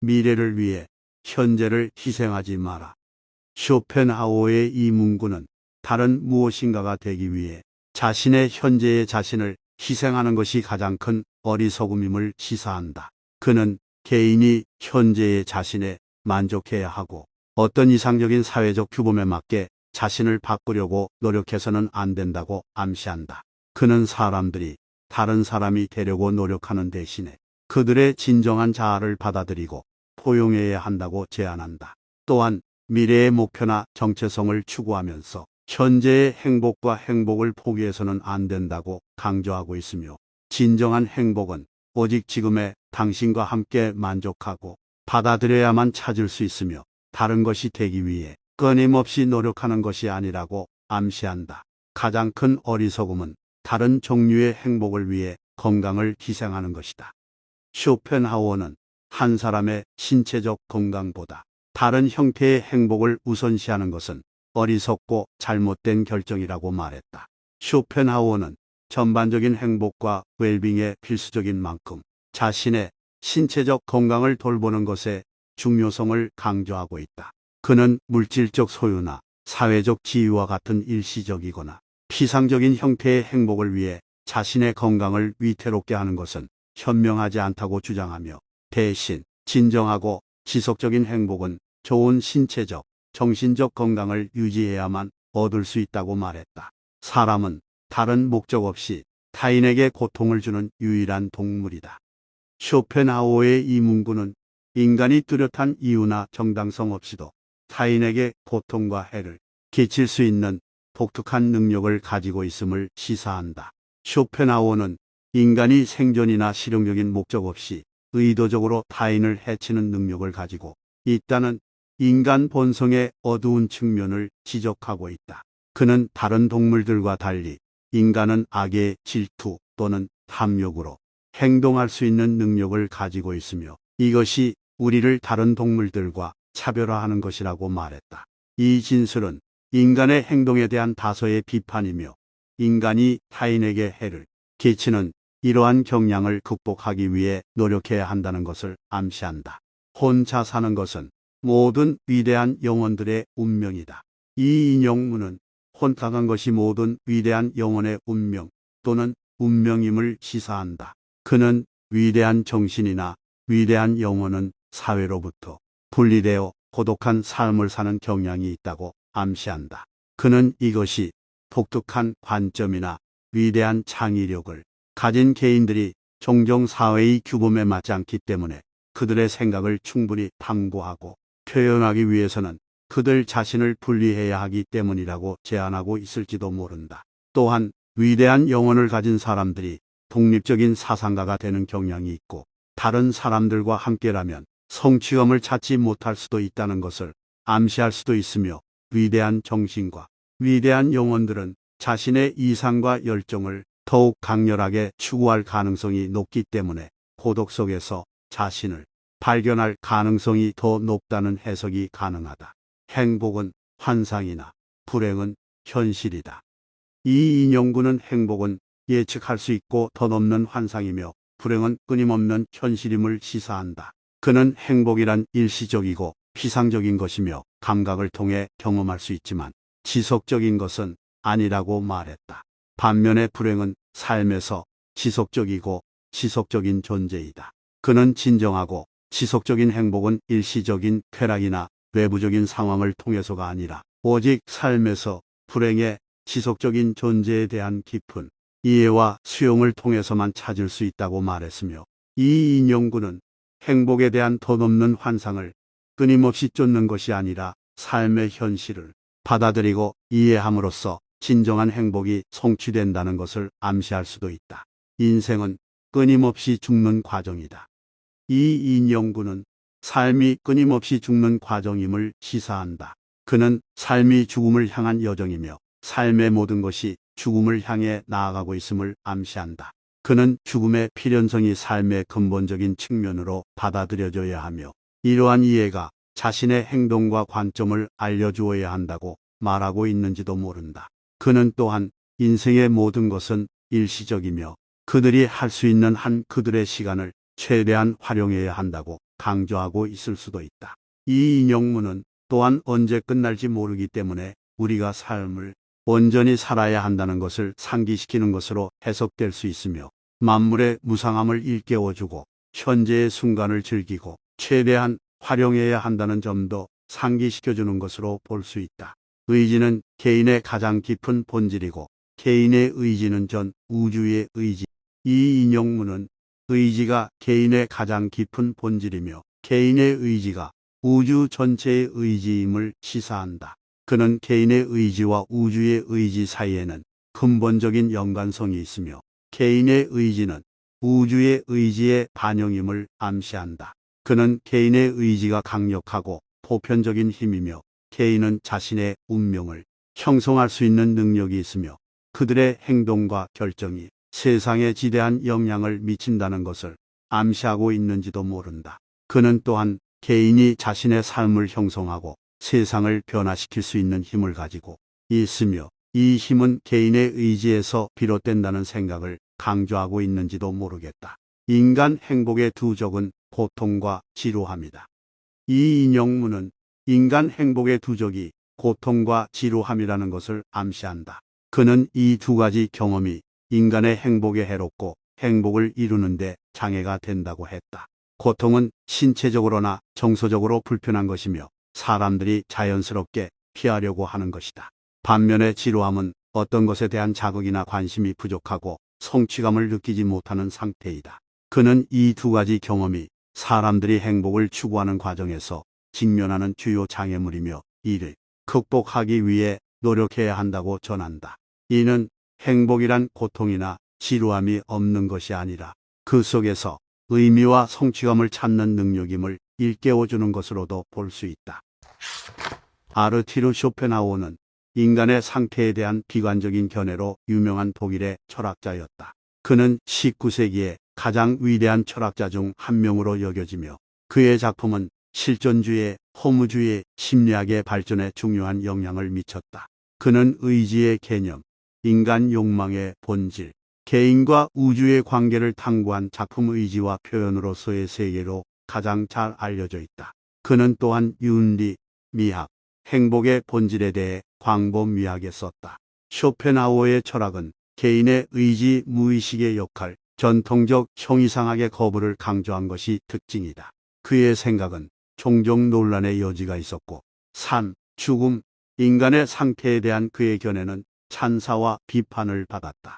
미래를 위해 현재를 희생하지 마라. 쇼펜하우어의 이 문구는 다른 무엇인가가 되기 위해 자신의 현재의 자신을 희생하는 것이 가장 큰 어리석음임을 시사한다. 그는 개인이 현재의 자신에 만족해야 하고 어떤 이상적인 사회적 규범에 맞게 자신을 바꾸려고 노력해서는 안 된다고 암시한다. 그는 사람들이 다른 사람이 되려고 노력하는 대신에 그들의 진정한 자아를 받아들이고 포용해야 한다고 제안한다. 또한 미래의 목표나 정체성을 추구하면서 현재의 행복을 포기해서는 안 된다고 강조하고 있으며, 진정한 행복은 오직 지금의 당신과 함께 만족하고 받아들여야만 찾을 수 있으며 다른 것이 되기 위해 끊임없이 노력하는 것이 아니라고 암시한다. 가장 큰 어리석음은 다른 종류의 행복을 위해 건강을 희생하는 것이다. 쇼펜하우어는 한 사람의 신체적 건강보다 다른 형태의 행복을 우선시하는 것은 어리석고 잘못된 결정이라고 말했다. 쇼펜하우어는 전반적인 행복과 웰빙에 필수적인 만큼 자신의 신체적 건강을 돌보는 것의 중요성을 강조하고 있다. 그는 물질적 소유나 사회적 지위와 같은 일시적이거나 피상적인 형태의 행복을 위해 자신의 건강을 위태롭게 하는 것은 현명하지 않다고 주장하며, 대신 진정하고 지속적인 행복은 좋은 신체적, 정신적 건강을 유지해야만 얻을 수 있다고 말했다. 사람은 다른 목적 없이 타인에게 고통을 주는 유일한 동물이다. 쇼펜하우어의 이 문구는 인간이 뚜렷한 이유나 정당성 없이도 타인에게 고통과 해를 끼칠 수 있는 독특한 능력을 가지고 있음을 시사한다. 쇼펜하우어는 인간이 생존이나 실용적인 목적 없이 의도적으로 타인을 해치는 능력을 가지고 있다는 인간 본성의 어두운 측면을 지적하고 있다. 그는 다른 동물들과 달리 인간은 악의 질투 또는 탐욕으로 행동할 수 있는 능력을 가지고 있으며, 이것이 우리를 다른 동물들과 차별화하는 것이라고 말했다. 이 진술은 인간의 행동에 대한 다소의 비판이며, 인간이 타인에게 해를 끼치는 이러한 경향을 극복하기 위해 노력해야 한다는 것을 암시한다. 혼자 사는 것은 모든 위대한 영혼들의 운명이다. 이 인용문은 혼자 간 것이 모든 위대한 영혼의 운명 또는 운명임을 시사한다. 그는 위대한 정신이나 위대한 영혼은 사회로부터 분리되어 고독한 삶을 사는 경향이 있다고 암시한다. 그는 이것이 독특한 관점이나 위대한 창의력을 가진 개인들이 종종 사회의 규범에 맞지 않기 때문에 그들의 생각을 충분히 탐구하고 표현하기 위해서는 그들 자신을 분리해야 하기 때문이라고 제안하고 있을지도 모른다. 또한 위대한 영혼을 가진 사람들이 독립적인 사상가가 되는 경향이 있고, 다른 사람들과 함께라면 성취감을 찾지 못할 수도 있다는 것을 암시할 수도 있으며, 위대한 정신과 위대한 영혼들은 자신의 이상과 열정을 더욱 강렬하게 추구할 가능성이 높기 때문에 고독 속에서 자신을 발견할 가능성이 더 높다는 해석이 가능하다. 행복은 환상이나 불행은 현실이다. 이 인용구는 행복은 예측할 수 있고 덧없는 환상이며 불행은 끊임없는 현실임을 시사한다. 그는 행복이란 일시적이고 피상적인 것이며 감각을 통해 경험할 수 있지만 지속적인 것은 아니라고 말했다. 반면에 불행은 삶에서 지속적이고 지속적인 존재이다. 그는 진정하고 지속적인 행복은 일시적인 쾌락이나 외부적인 상황을 통해서가 아니라 오직 삶에서 불행의 지속적인 존재에 대한 깊은 이해와 수용을 통해서만 찾을 수 있다고 말했으며, 이 인용구는 행복에 대한 덧없는 환상을 끊임없이 쫓는 것이 아니라 삶의 현실을 받아들이고 이해함으로써 진정한 행복이 성취된다는 것을 암시할 수도 있다. 인생은 끊임없이 죽는 과정이다. 이 인용구는 삶이 끊임없이 죽는 과정임을 시사한다. 그는 삶이 죽음을 향한 여정이며 삶의 모든 것이 죽음을 향해 나아가고 있음을 암시한다. 그는 죽음의 필연성이 삶의 근본적인 측면으로 받아들여져야 하며, 이러한 이해가 자신의 행동과 관점을 알려주어야 한다고 말하고 있는지도 모른다. 그는 또한 인생의 모든 것은 일시적이며 그들이 할 수 있는 한 그들의 시간을 최대한 활용해야 한다고 강조하고 있을 수도 있다. 이 인용문은 또한 언제 끝날지 모르기 때문에 우리가 삶을 온전히 살아야 한다는 것을 상기시키는 것으로 해석될 수 있으며 만물의 무상함을 일깨워주고 현재의 순간을 즐기고 최대한 활용해야 한다는 점도 상기시켜주는 것으로 볼 수 있다. 의지는 개인의 가장 깊은 본질이고 개인의 의지는 전 우주의 의지. 이 인용문은 의지가 개인의 가장 깊은 본질이며 개인의 의지가 우주 전체의 의지임을 시사한다. 그는 개인의 의지와 우주의 의지 사이에는 근본적인 연관성이 있으며 개인의 의지는 우주의 의지의 반영임을 암시한다. 그는 개인의 의지가 강력하고 보편적인 힘이며 개인은 자신의 운명을 형성할 수 있는 능력이 있으며 그들의 행동과 결정이 세상에 지대한 영향을 미친다는 것을 암시하고 있는지도 모른다. 그는 또한 개인이 자신의 삶을 형성하고 세상을 변화시킬 수 있는 힘을 가지고 있으며 이 힘은 개인의 의지에서 비롯된다는 생각을 강조하고 있는지도 모르겠다. 인간 행복의 두 적은 고통과 지루함이다. 이 인용문은 인간 행복의 두 적이 고통과 지루함이라는 것을 암시한다. 그는 이 두 가지 경험이 인간의 행복에 해롭고 행복을 이루는데 장애가 된다고 했다. 고통은 신체적으로나 정서적으로 불편한 것이며 사람들이 자연스럽게 피하려고 하는 것이다. 반면에 지루함은 어떤 것에 대한 자극이나 관심이 부족하고 성취감을 느끼지 못하는 상태이다. 그는 이 두 가지 경험이 사람들이 행복을 추구하는 과정에서 직면하는 주요 장애물이며 이를 극복하기 위해 노력해야 한다고 전한다. 이는 행복이란 고통이나 지루함이 없는 것이 아니라 그 속에서 의미와 성취감을 찾는 능력임을 일깨워주는 것으로도 볼 수 있다. 아르티르 쇼펜하우어는 인간의 상태에 대한 비관적인 견해로 유명한 독일의 철학자였다. 그는 19세기의 가장 위대한 철학자 중 한 명으로 여겨지며 그의 작품은 실존주의, 허무주의, 심리학의 발전에 중요한 영향을 미쳤다. 그는 의지의 개념, 인간 욕망의 본질, 개인과 우주의 관계를 탐구한 작품 의지와 표현으로서의 세계로 가장 잘 알려져 있다. 그는 또한 윤리, 미학, 행복의 본질에 대해 광범위하게 썼다. 쇼펜하우어의 철학은 개인의 의지 무의식의 역할, 전통적 형이상학의 거부를 강조한 것이 특징이다. 그의 생각은 종종 논란의 여지가 있었고 삶, 죽음, 인간의 상태에 대한 그의 견해는 찬사와 비판을 받았다.